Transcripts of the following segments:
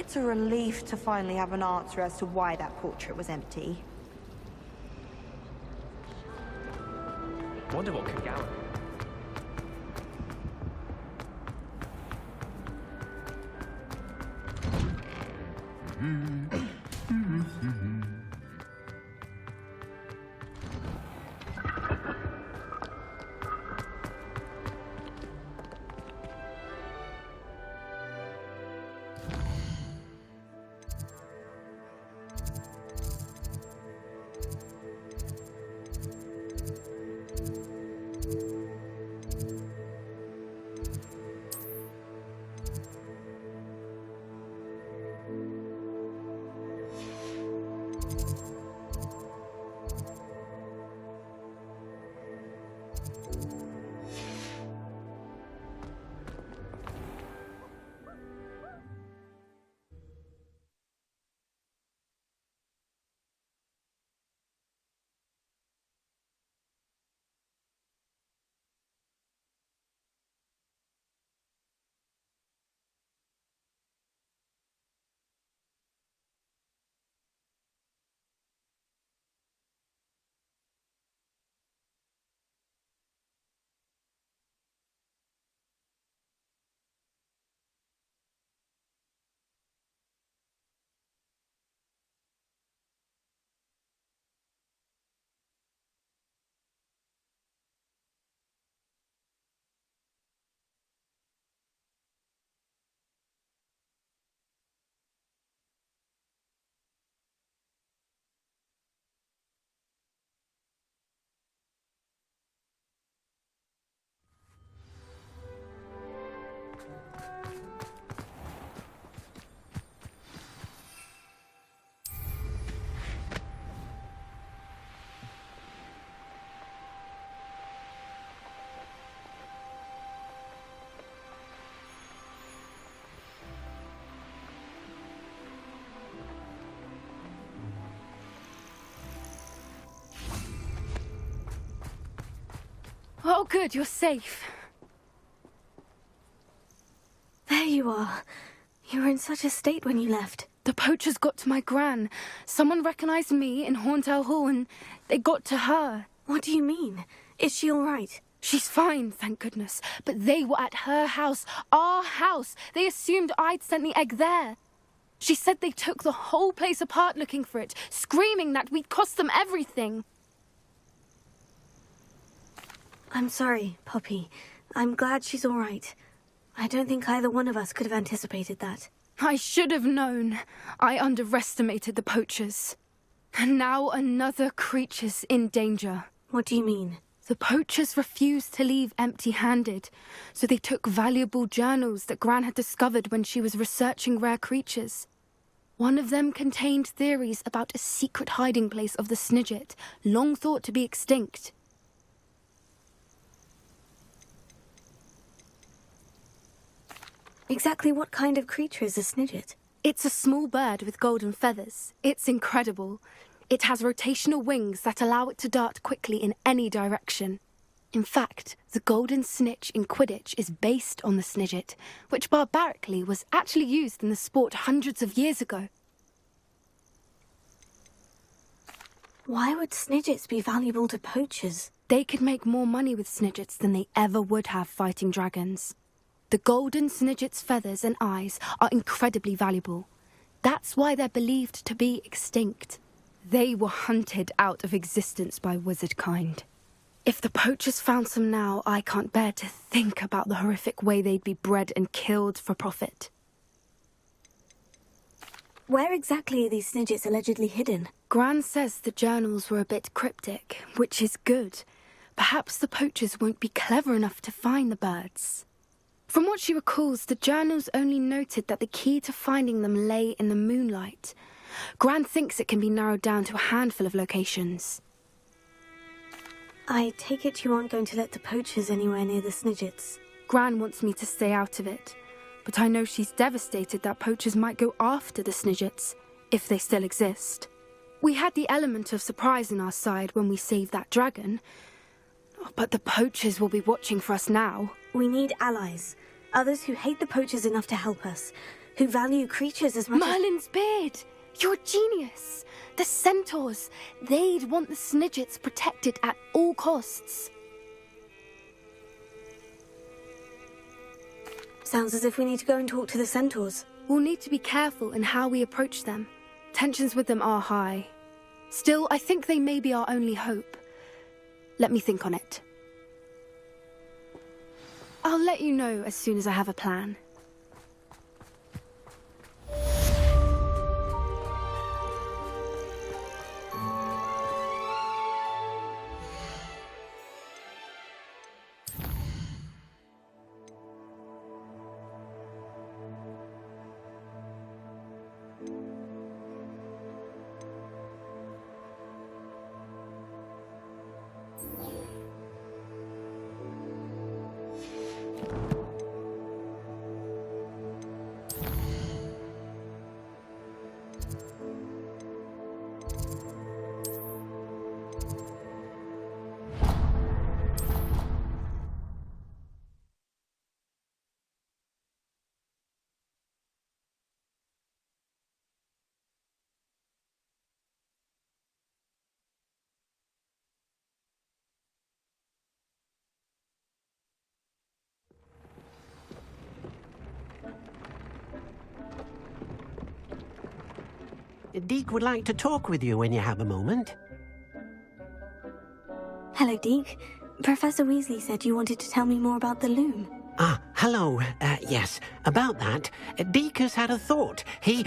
It's a relief to finally have an answer as to why that portrait was empty. Wonder what could Gallon. Oh, good, you're safe. There you are. You were in such a state when you left. The poachers got to my gran. Someone recognized me in Horndale Hall and they got to her. What do you mean? Is she all right? She's fine, thank goodness. But they were at her house, our house. They assumed I'd sent the egg there. She said they took the whole place apart looking for it, screaming that we'd cost them everything. I'm sorry, Poppy. I'm glad she's all right. I don't think either one of us could have anticipated that. I should have known. I underestimated the poachers. And now another creature's in danger. What do you mean? The poachers refused to leave empty-handed, so they took valuable journals that Gran had discovered when she was researching rare creatures. One of them contained theories about a secret hiding place of the Snidget, long thought to be extinct. Exactly what kind of creature is a Snidget? It's a small bird with golden feathers. It's incredible. It has rotational wings that allow it to dart quickly in any direction. In fact, the golden snitch in Quidditch is based on the Snidget, which barbarically was actually used in the sport hundreds of years ago. Why would Snidgets be valuable to poachers? They could make more money with Snidgets than they ever would have fighting dragons. The golden Snidget's feathers and eyes are incredibly valuable. That's why they're believed to be extinct. They were hunted out of existence by wizard kind. If the poachers found some now, I can't bear to think about the horrific way they'd be bred and killed for profit. Where exactly are these Snidgets allegedly hidden? Gran says the journals were a bit cryptic, which is good. Perhaps the poachers won't be clever enough to find the birds. From what she recalls, the journals only noted that the key to finding them lay in the moonlight. Gran thinks it can be narrowed down to a handful of locations. I take it you aren't going to let the poachers anywhere near the Snidgets. Gran wants me to stay out of it, but I know she's devastated that poachers might go after the Snidgets, if they still exist. We had the element of surprise on our side when we saved that dragon, but the poachers will be watching for us now. We need allies. Others who hate the poachers enough to help us. who value creatures as much as... Merlin's beard! You're a genius! The centaurs! They'd want the Snidgets protected at all costs. Sounds as if we need to go and talk to the centaurs. We'll need to be careful in how we approach them. Tensions with them are high. Still, I think they may be our only hope. Let me think on it. I'll let you know as soon as I have a plan. Deek would like to talk with you when you have a moment. Hello, Deke. Professor Weasley said you wanted to tell me more about the loom. Ah, hello. Yes, about that. Deek has had a thought. He...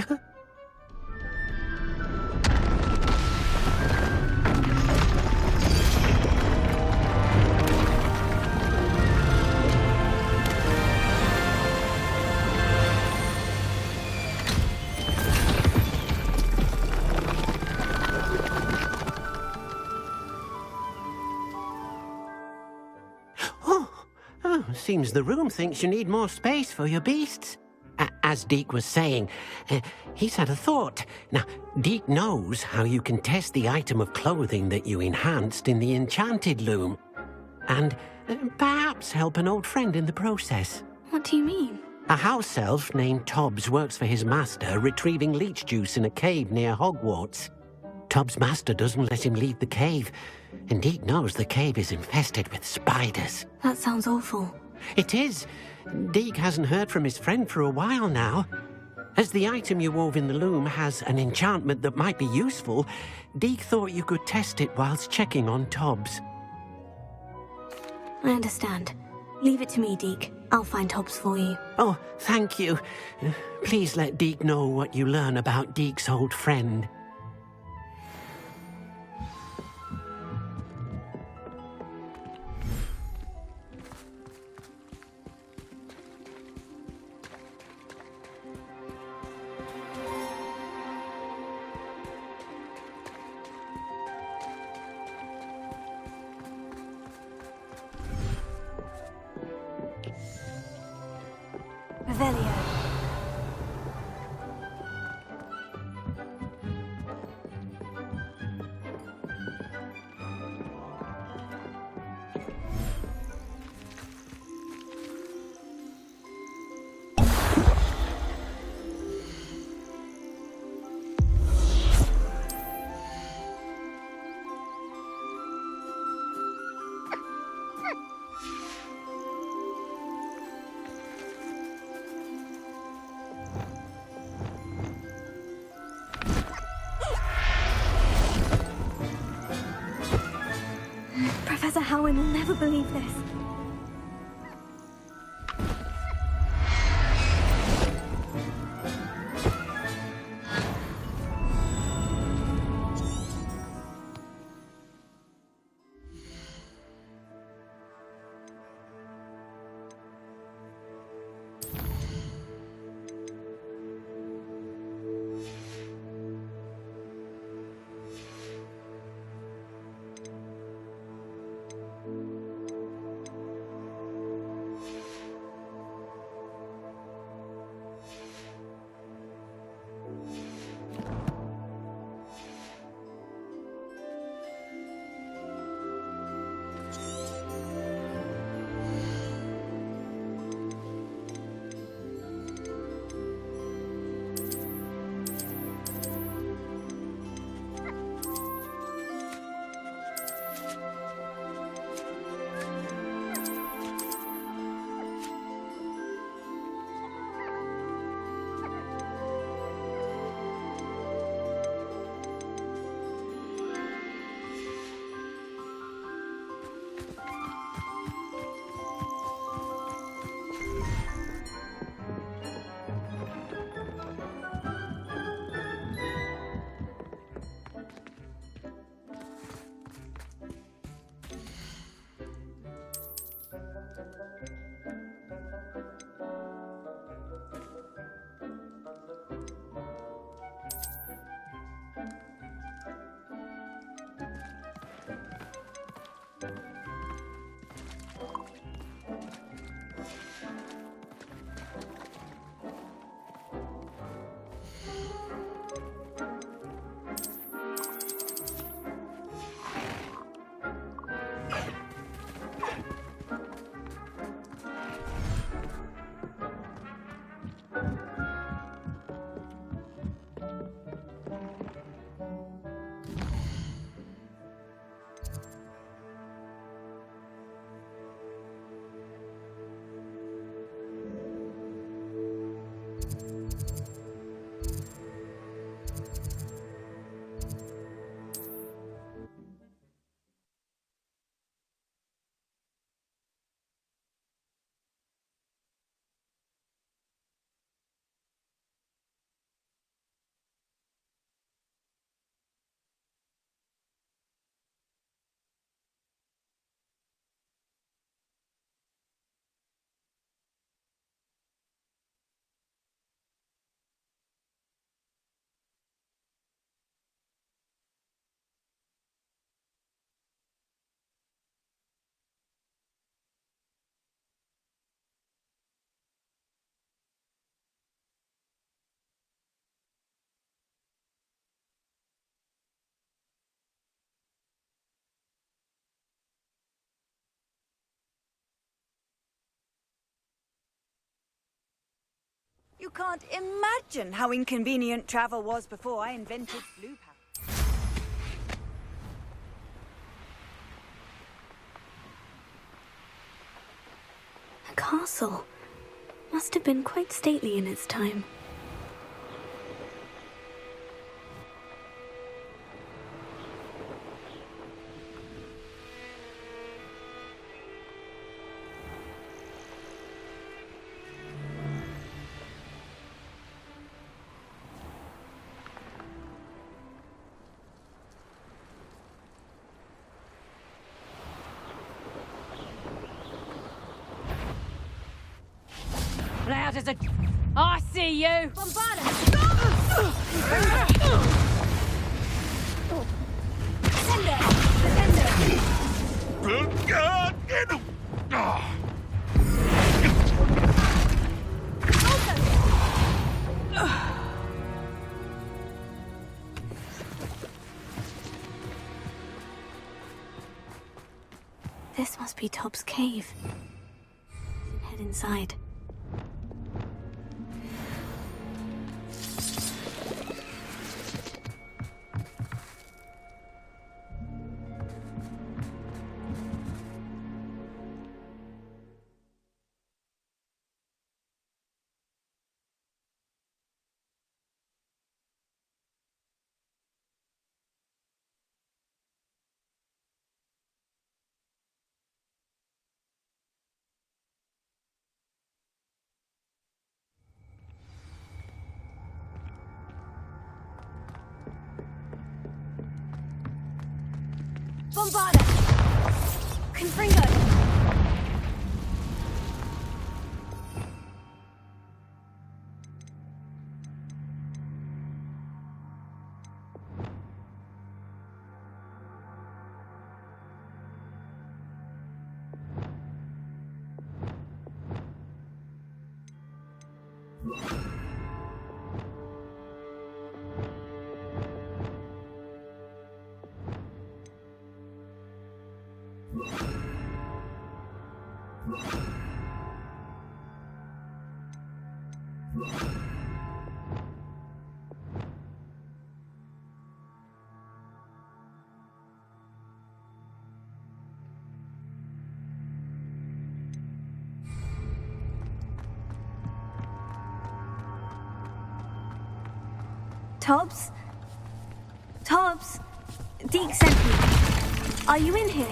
Seems the room thinks you need more space for your beasts. As Deek was saying, he's had a thought. Now, Deek knows how you can test the item of clothing that you enhanced in the enchanted loom. And perhaps help an old friend in the process. What do you mean? A house elf named Tobbs works for his master retrieving leech juice in a cave near Hogwarts. Tobbs' master doesn't let him leave the cave, and Deek knows the cave is infested with spiders. That sounds awful. It is. Deek hasn't heard from his friend for a while now. As the item you wove in the loom has an enchantment that might be useful, Deek thought you could test it whilst checking on Tobbs. I understand. Leave it to me, Deke. I'll find Tobbs for you. Oh, thank you. Please let Deek know what you learn about Deek's old friend. Revelio. Professor Howin will never believe this. You can't imagine how inconvenient travel was before I invented blue power. A castle. Must have been quite stately in its time. Loud as a... I see you! This must be Tob's cave. Head inside. Bombarda! Confringo! Tobbs? Tobbs? Deke sent me. Are you in here?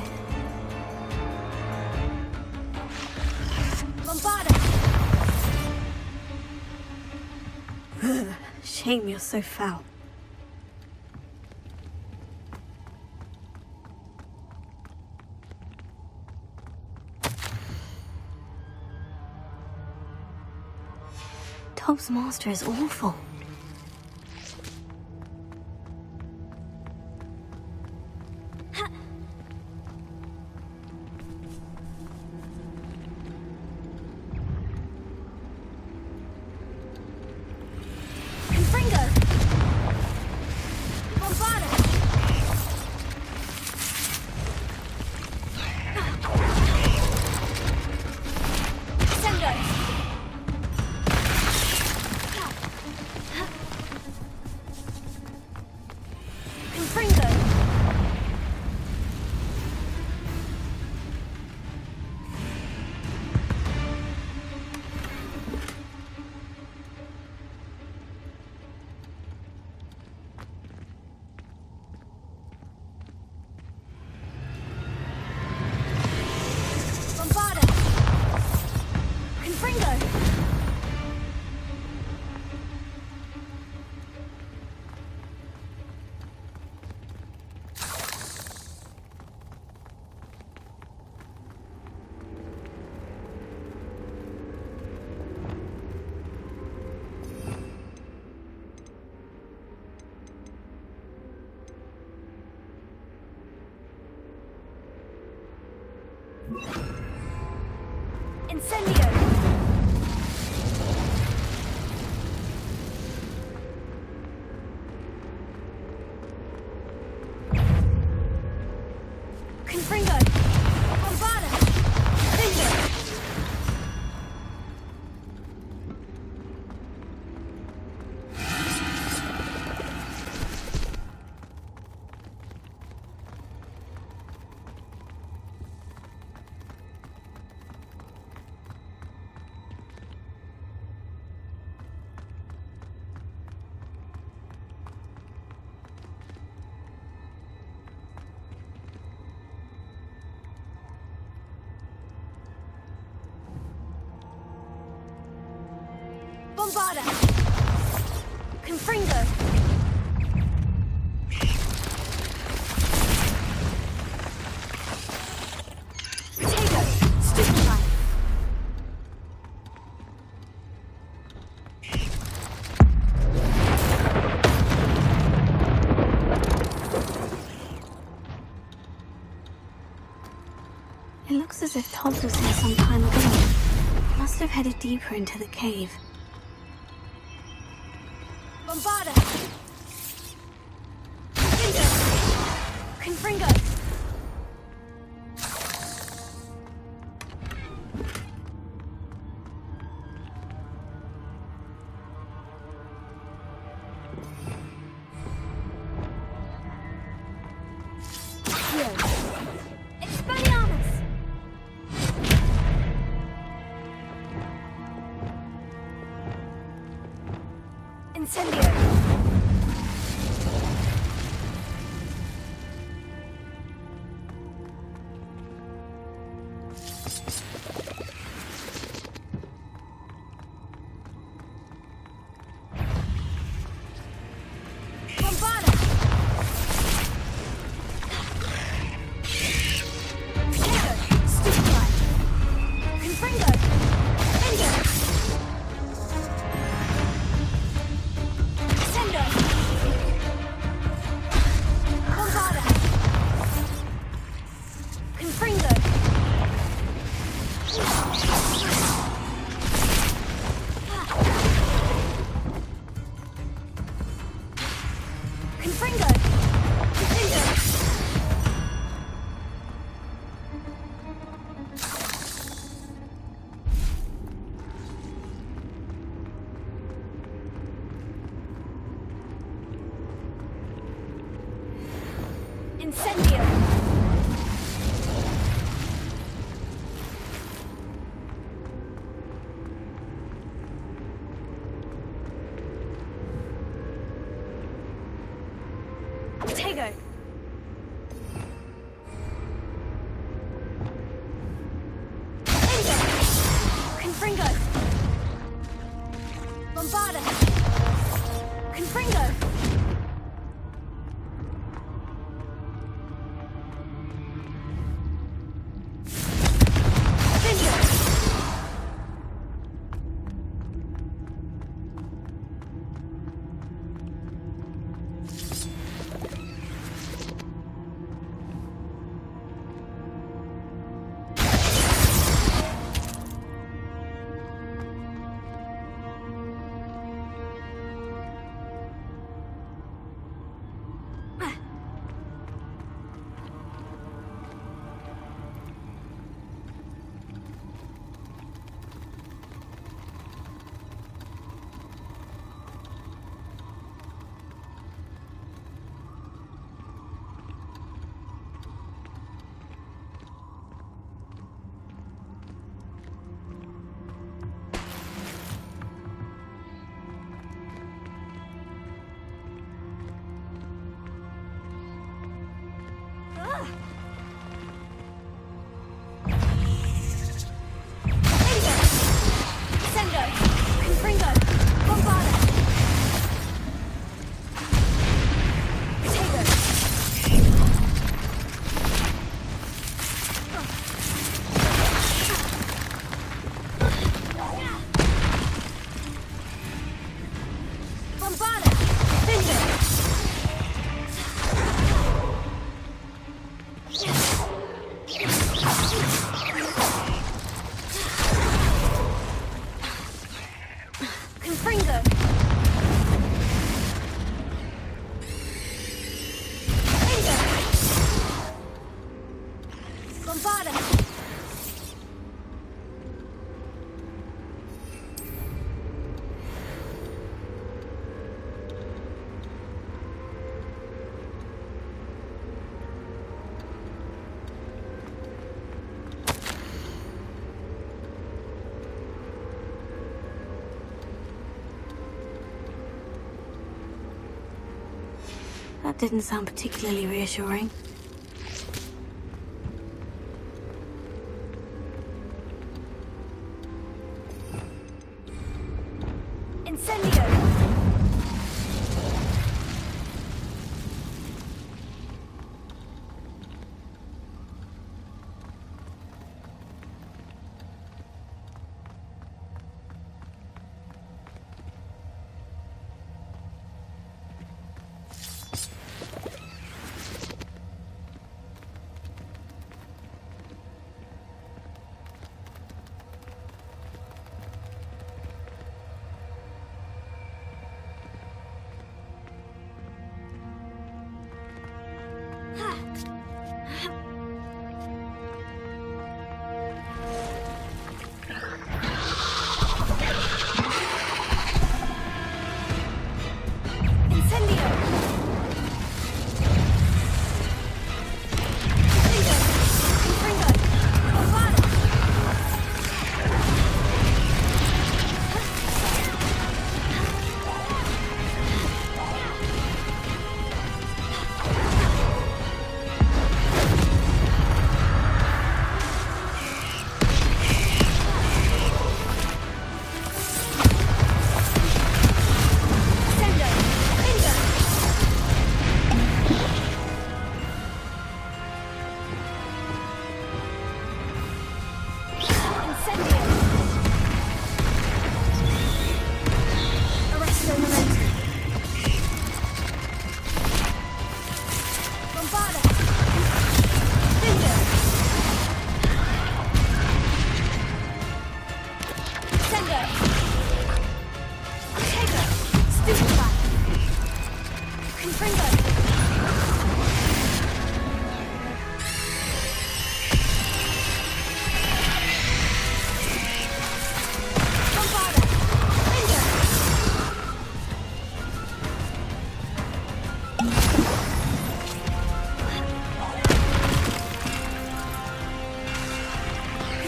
Bombarda! Shame you're so foul. Tobbs' master is awful. Incendio! Confringo! Bombarda! Incendio! Bombarda! Confringo! Potato! Stupefy! It looks as if Todd was here some time ago. He must have headed deeper into the cave. Bombarda! Confringo! Confringo! Expelliarmus! Incendio! Bombarda! Potato! Stupefy! Confringo! Ingo! Sendo! Bombarda! Confringo! Confringo! Confringo! Incendio! Potato! Ingo! Confringo! Bombarda! Confringo! Sendo! Confringo! Bombarda! Potato! Bombarda! Sendo! Confringo! Ingo! Bombarda! That didn't sound particularly reassuring.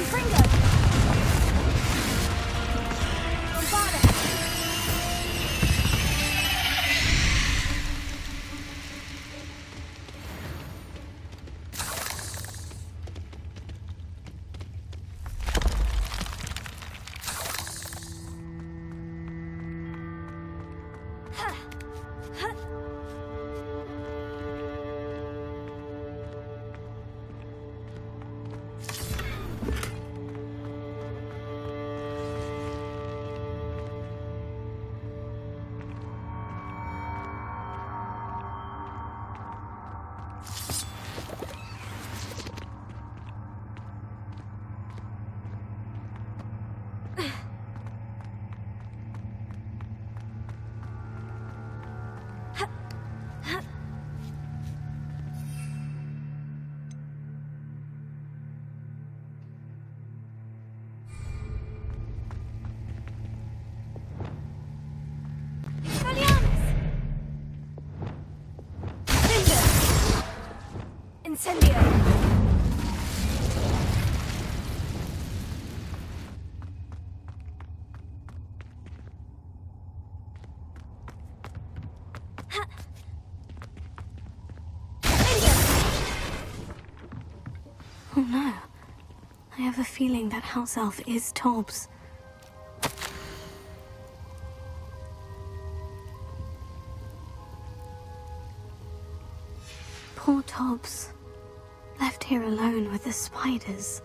Fringo! Bombarda! Incendio! Oh no. I have a feeling that house elf is Tobbs. Poor Tobbs. Left here alone with the spiders.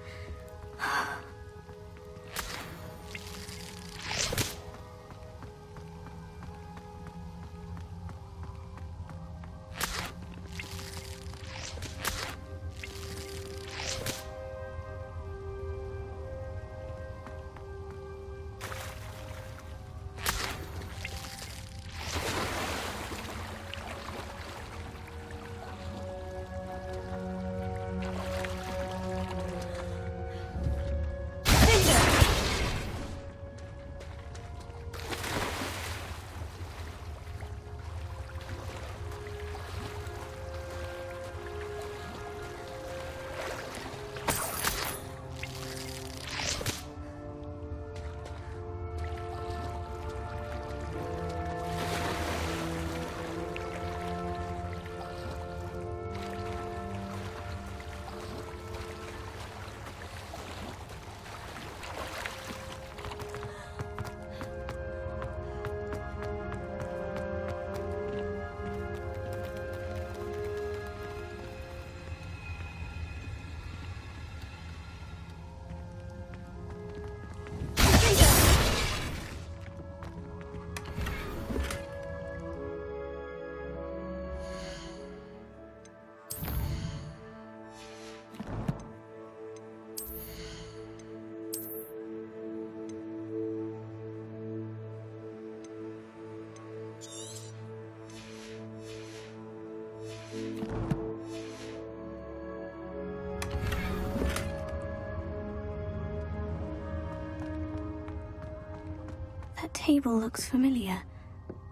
That table looks familiar.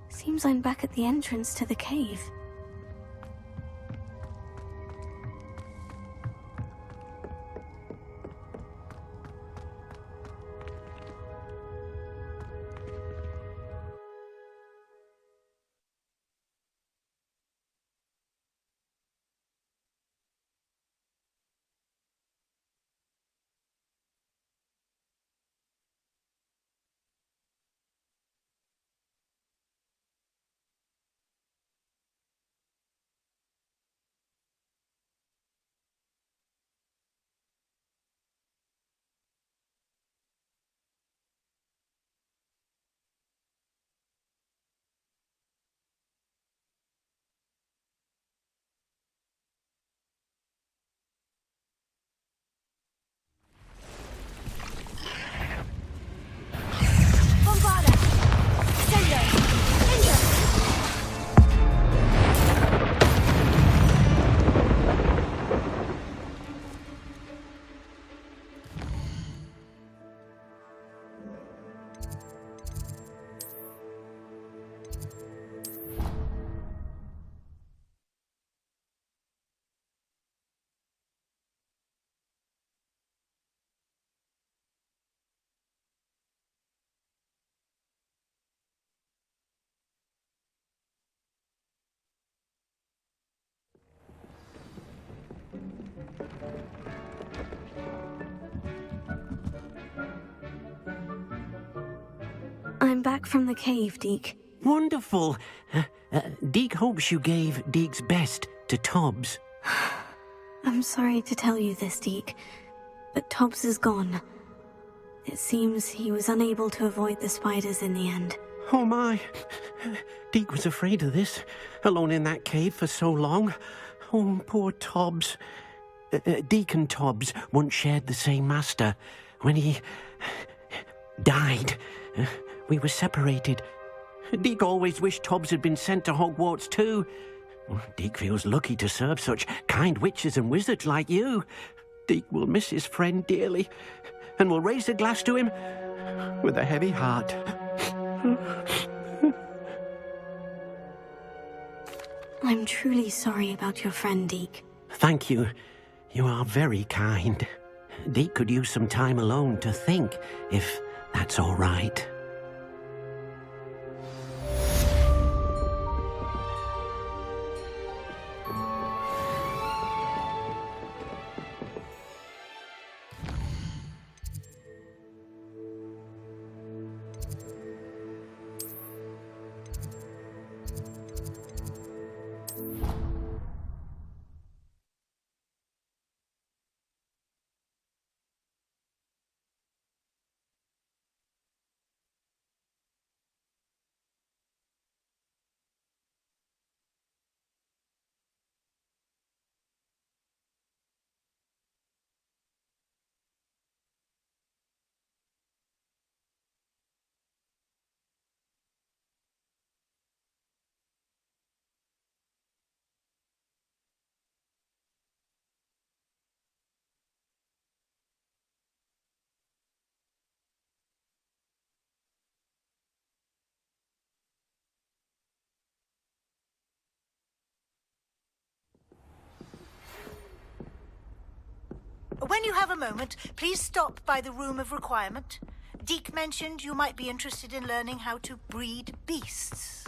Seems I'm back at the entrance to the cave. I'm back from the cave, Deke. Wonderful. Deke hopes you gave Deke's best to Tobbs. I'm sorry to tell you this, Deke, but Tobbs is gone. It seems he was unable to avoid the spiders in the end. Oh my. Deke was afraid of this, alone in that cave for so long. Oh, poor Tobbs. Deke and Tobbs once shared the same master. When he died, we were separated. Deke always wished Tobbs had been sent to Hogwarts too. Deke feels lucky to serve such kind witches and wizards like you. Deke will miss his friend dearly, and will raise a glass to him with a heavy heart. I'm truly sorry about your friend, Deke. Thank you. You are very kind. Deke could use some time alone to think, if that's all right. When you have a moment, please stop by the Room of Requirement. Deke mentioned you might be interested in learning how to breed beasts.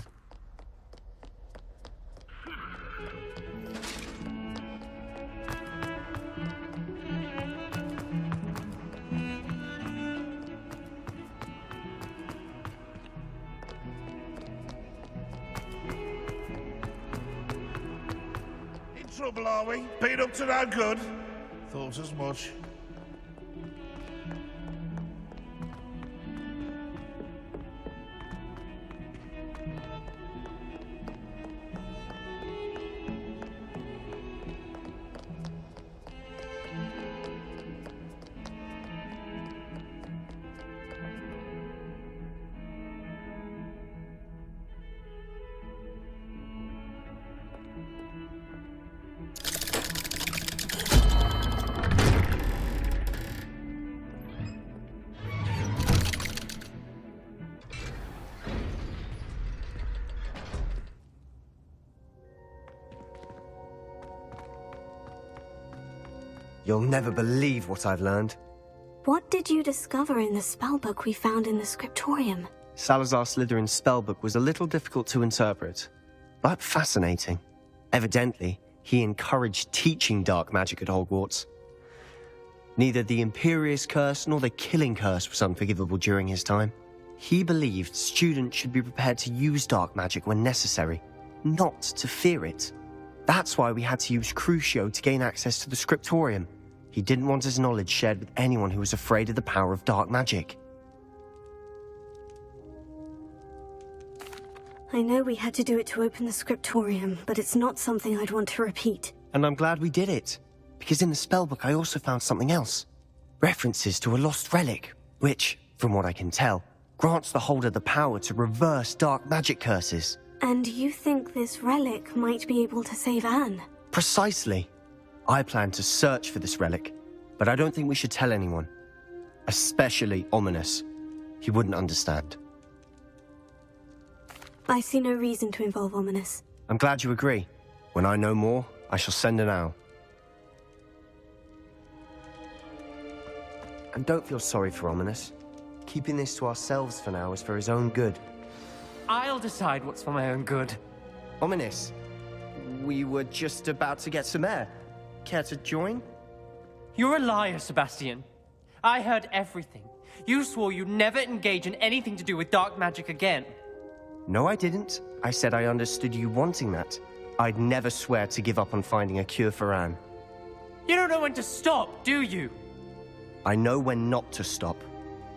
In trouble, are we? Beat up to no good? Thought as much. You'll never believe what I've learned. What did you discover in the spellbook we found in the scriptorium? Salazar Slytherin's spellbook was a little difficult to interpret, but fascinating. Evidently, he encouraged teaching dark magic at Hogwarts. Neither the Imperious Curse nor the Killing Curse was unforgivable during his time. He believed students should be prepared to use dark magic when necessary, not to fear it. That's why we had to use Crucio to gain access to the scriptorium. He didn't want his knowledge shared with anyone who was afraid of the power of dark magic. I know we had to do it to open the scriptorium, but it's not something I'd want to repeat. And I'm glad we did it, because in the spellbook I also found something else. References to a lost relic, which, from what I can tell, grants the holder the power to reverse dark magic curses. And you think this relic might be able to save Anne? Precisely. I plan to search for this relic, but I don't think we should tell anyone. Especially Ominous. He wouldn't understand. I see no reason to involve Ominous. I'm glad you agree. When I know more, I shall send an owl. And don't feel sorry for Ominous. Keeping this to ourselves for now is for his own good. I'll decide what's for my own good. Ominous, we were just about to get some air. Care to join? You're a liar, Sebastian. I heard everything. You swore you'd never engage in anything to do with dark magic again. No, I didn't. I said I understood you wanting that. I'd never swear to give up on finding a cure for Anne. You don't know when to stop, do you? I know when not to stop.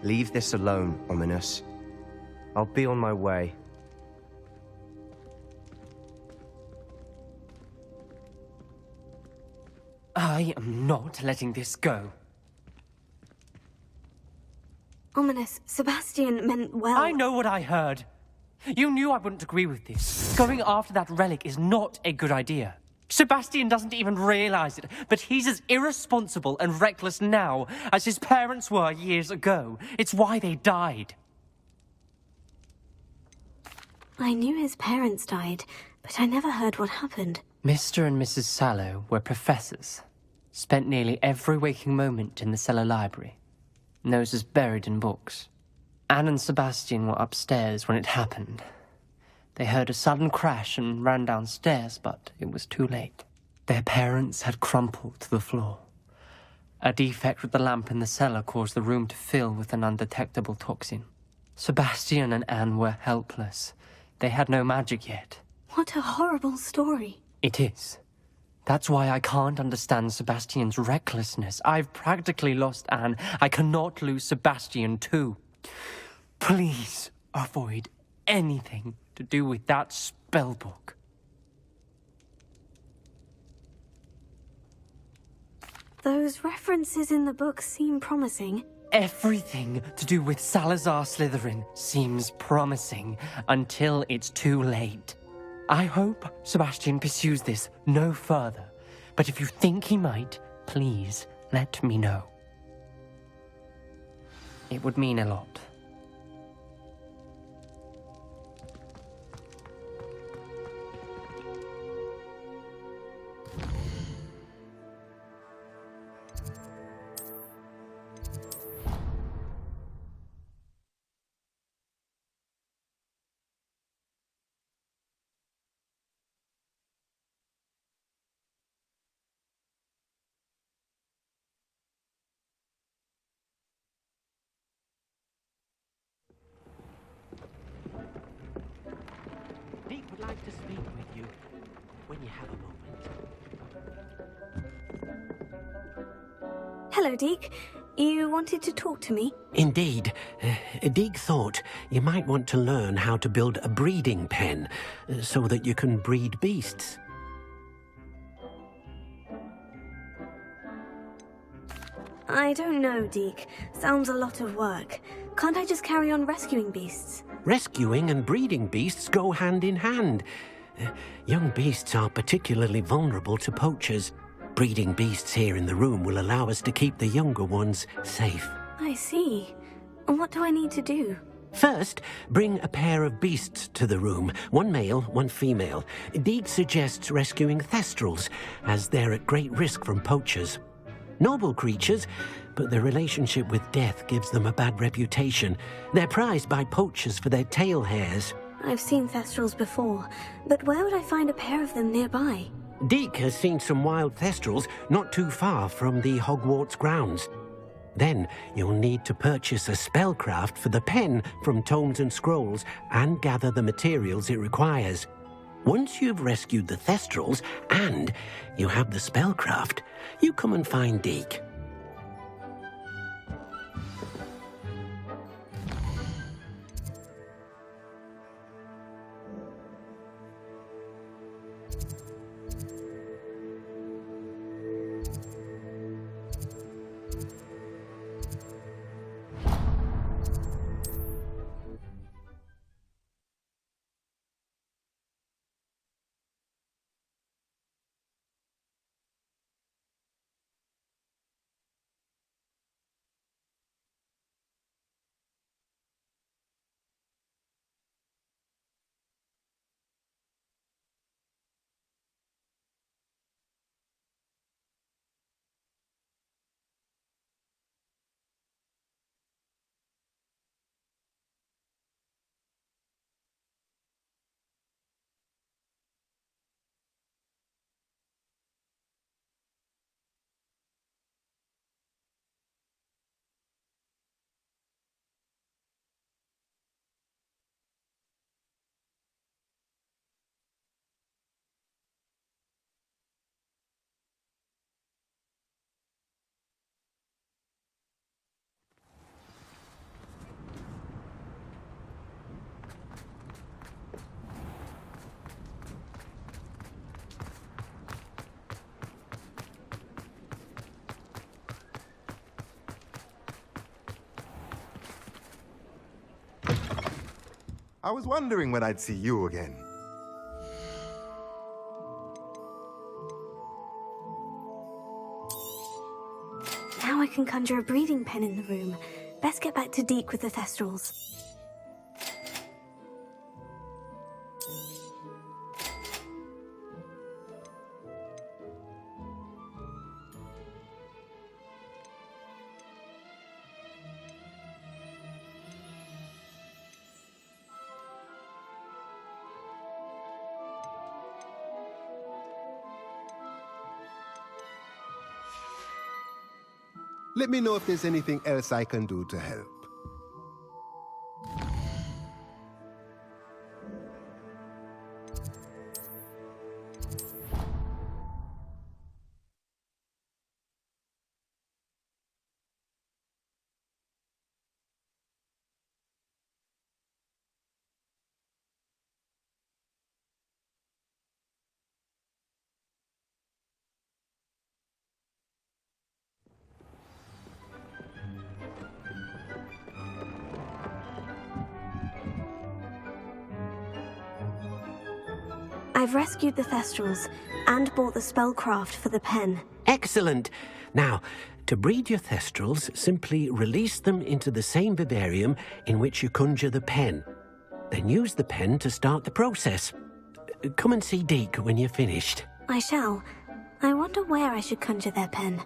Leave this alone, Ominous. I'll be on my way. I am not letting this go. Ominous, Sebastian meant well. I know what I heard. You knew I wouldn't agree with this. Going after that relic is not a good idea. Sebastian doesn't even realize it, but he's as irresponsible and reckless now as his parents were years ago. It's why they died. I knew his parents died, but I never heard what happened. Mr. and Mrs. Sallow were professors. Spent nearly every waking moment in the cellar library. Noses buried in books. Anne and Sebastian were upstairs when it happened. They heard a sudden crash and ran downstairs, but it was too late. Their parents had crumpled to the floor. A defect with the lamp in the cellar caused the room to fill with an undetectable toxin. Sebastian and Anne were helpless. They had no magic yet. What a horrible story. It is. That's why I can't understand Sebastian's recklessness. I've practically lost Anne. I cannot lose Sebastian too. Please avoid anything to do with that spellbook. Those references in the book seem promising. Everything to do with Salazar Slytherin seems promising until it's too late. I hope Sebastian pursues this no further, but if you think he might, please let me know. It would mean a lot. Deep would like to speak with you when you have a moment. Hello, Deke. You wanted to talk to me? Indeed. Deek thought you might want to learn how to build a breeding pen so that you can breed beasts. I don't know, Deke. Sounds a lot of work. Can't I just carry on rescuing beasts? Rescuing and breeding beasts go hand in hand. Young beasts are particularly vulnerable to poachers. Breeding beasts here in the room will allow us to keep the younger ones safe. I see. And what do I need to do? First, bring a pair of beasts to the room. One male, one female. Deek suggests rescuing thestrals, as they're at great risk from poachers. Noble creatures, but their relationship with death gives them a bad reputation. They're prized by poachers for their tail hairs. I've seen thestrals before, but where would I find a pair of them nearby? Deek has seen some wild thestrals not too far from the Hogwarts grounds. Then you'll need to purchase a spellcraft for the pen from Tomes and Scrolls and gather the materials it requires. Once you've rescued the thestrals and you have the spellcraft, you come and find Deek. I was wondering when I'd see you again. Now I can conjure a breeding pen in the room. Best get back to Deke with the Thestrals. Let me know if there's anything else I can do to help. I've rescued the Thestrals and bought the spellcraft for the pen. Excellent. Now, to breed your Thestrals, simply release them into the same vivarium in which you conjure the pen. Then use the pen to start the process. Come and see Deke when you're finished. I shall. I wonder where I should conjure their pen.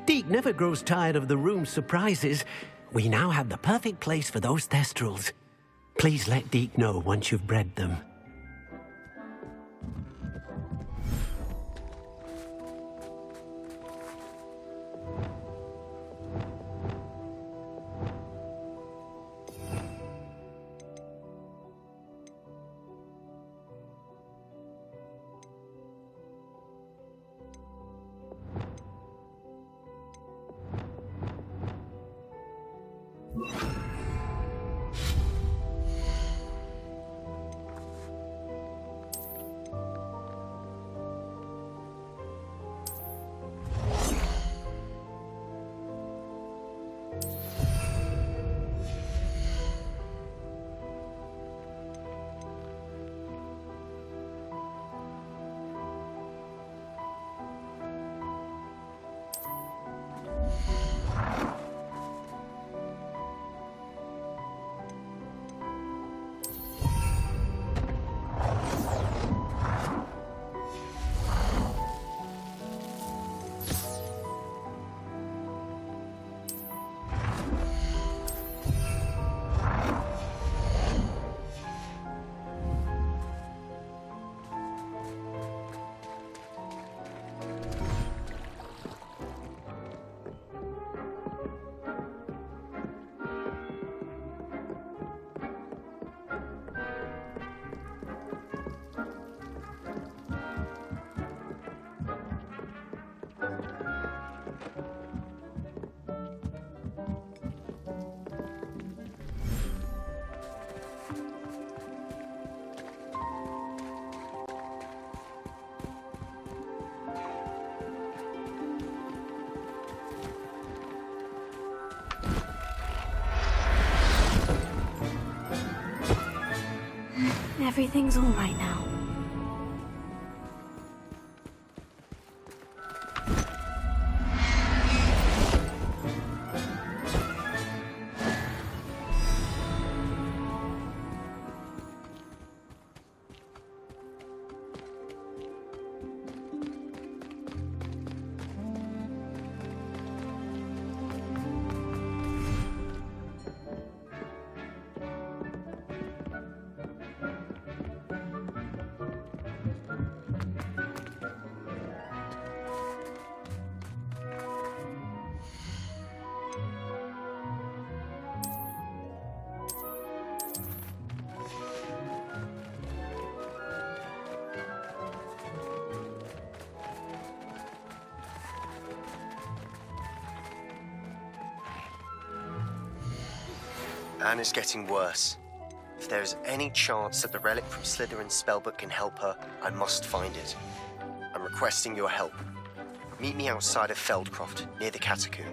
Deke never grows tired of the room's surprises. We now have the perfect place for those Thestrals. Please let Deke know once you've bred them. Everything's all right now. Anne is getting worse. If there is any chance that the relic from Slytherin's spellbook can help her, I must find it. I'm requesting your help. Meet me outside of Feldcroft, near the catacomb.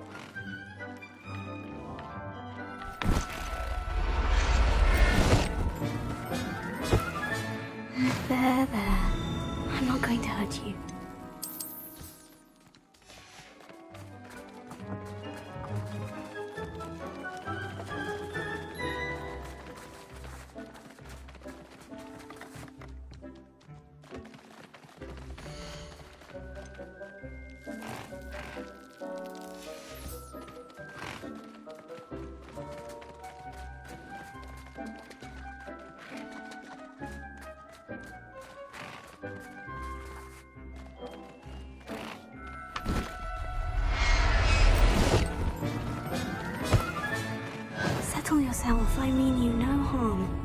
There. I'm not going to hurt you. Settle yourself, I mean you no harm.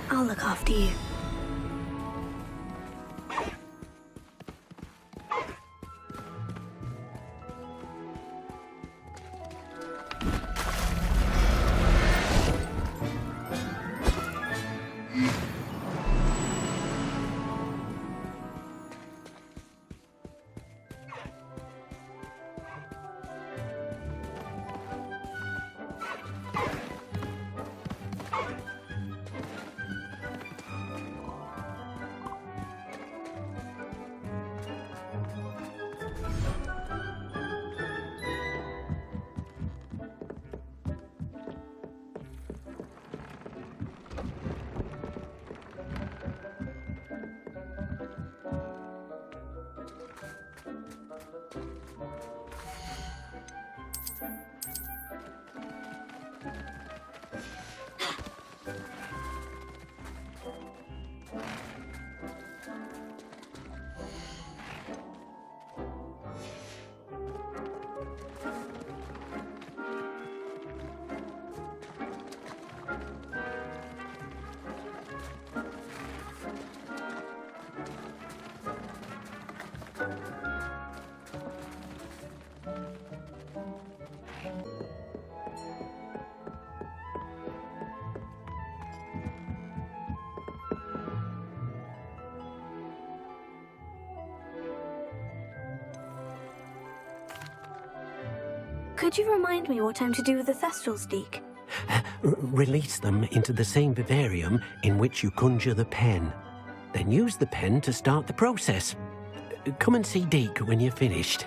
I'll look after you. Could you remind me what I'm to do with the Thestrals, Deke? Release them into the same vivarium in which you conjure the pen. Then use the pen to start the process. Come and see Deke when you're finished.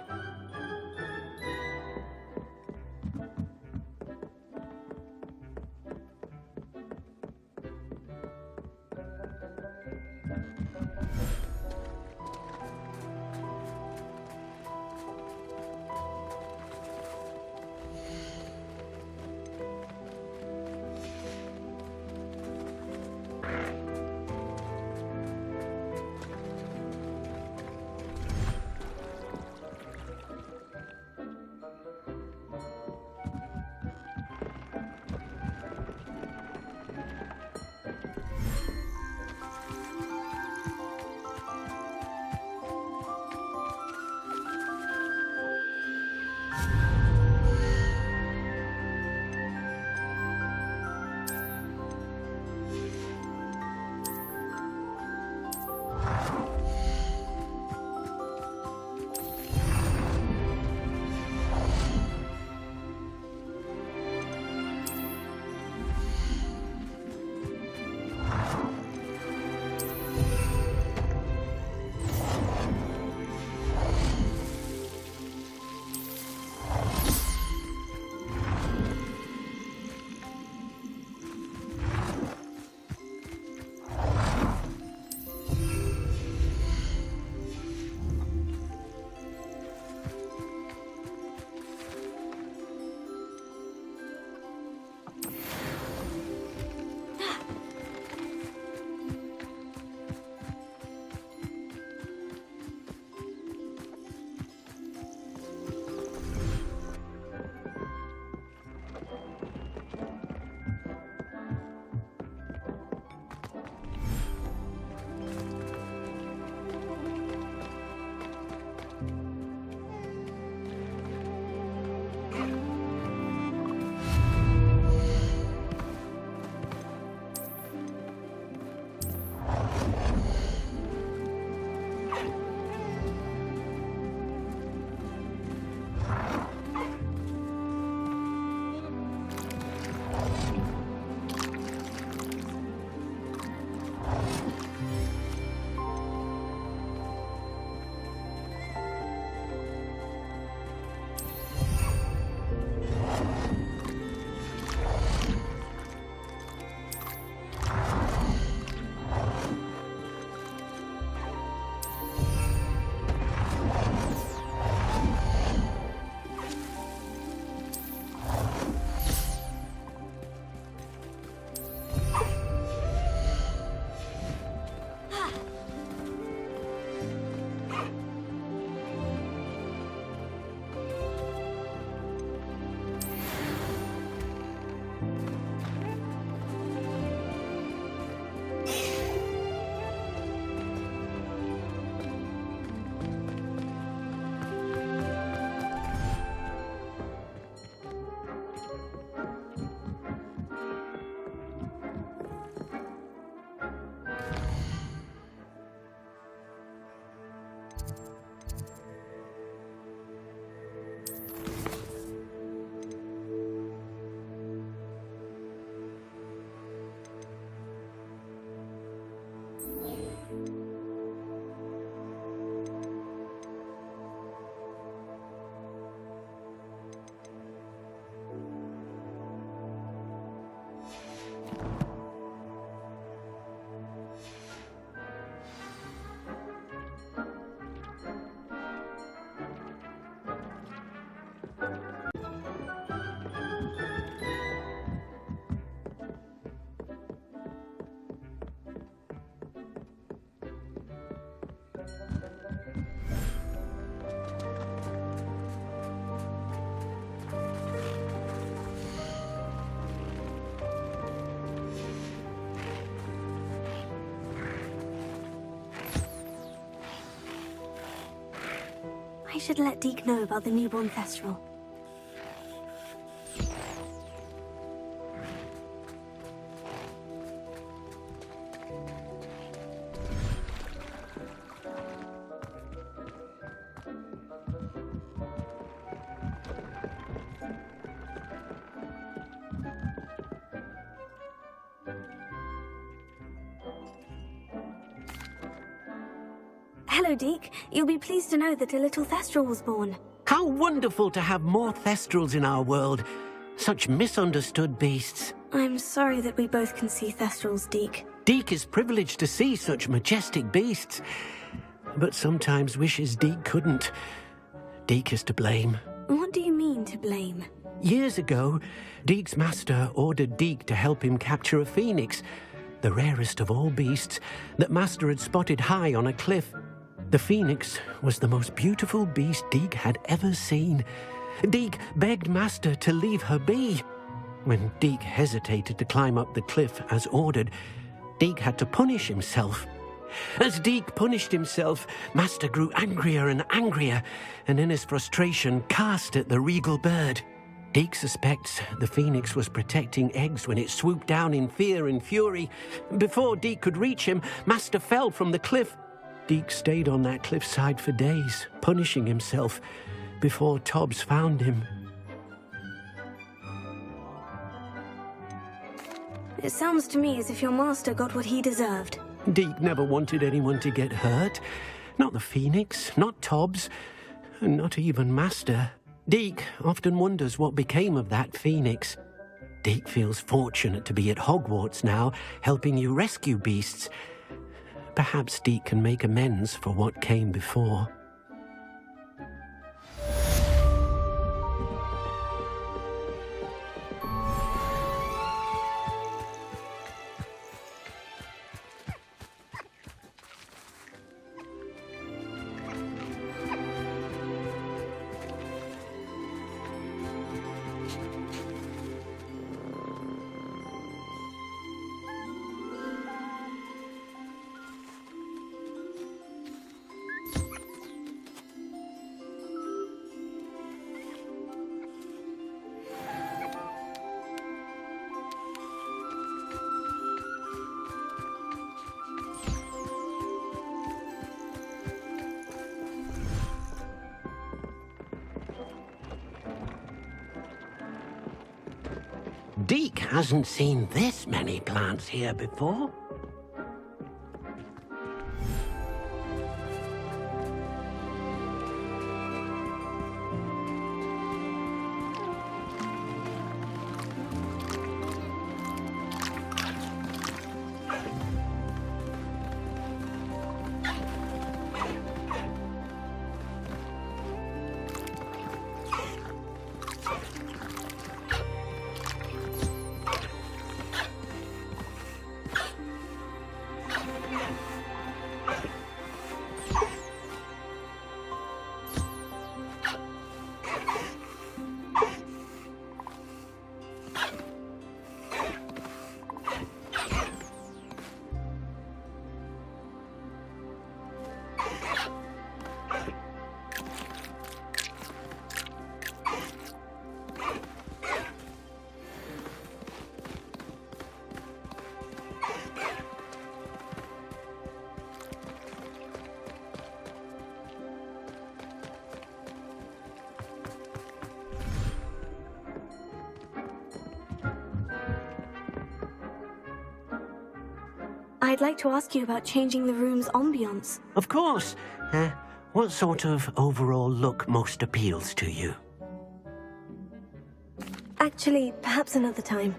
I should let Deke know about the newborn Thestral. Hello, Deke. You'll be pleased to know that a little Thestral was born. How wonderful to have more Thestrals in our world. Such misunderstood beasts. I'm sorry that we both can see Thestrals, Deke. Deke is privileged to see such majestic beasts, but sometimes wishes Deke couldn't. Deke is to blame. What do you mean, to blame? Years ago, Deke's master ordered Deke to help him capture a phoenix, the rarest of all beasts that master had spotted high on a cliff. The phoenix was the most beautiful beast Deke had ever seen. Deke begged master to leave her be. When Deke hesitated to climb up the cliff as ordered, Deke had to punish himself. As Deke punished himself, master grew angrier and angrier, and in his frustration cast at the regal bird. Deke suspects the phoenix was protecting eggs when it swooped down in fear and fury. Before Deke could reach him, master fell from the cliff. Deke stayed on that cliffside for days, punishing himself, before Tobbs found him. It sounds to me as if your master got what he deserved. Deke never wanted anyone to get hurt. Not the phoenix, not Tobbs, and not even master. Deke often wonders what became of that phoenix. Deke feels fortunate to be at Hogwarts now, helping you rescue beasts. Perhaps Deke can make amends for what came before. Deke hasn't seen this many plants here before. I'd like to ask you about changing the room's ambience. Of course. What sort of overall look most appeals to you? Actually, perhaps another time.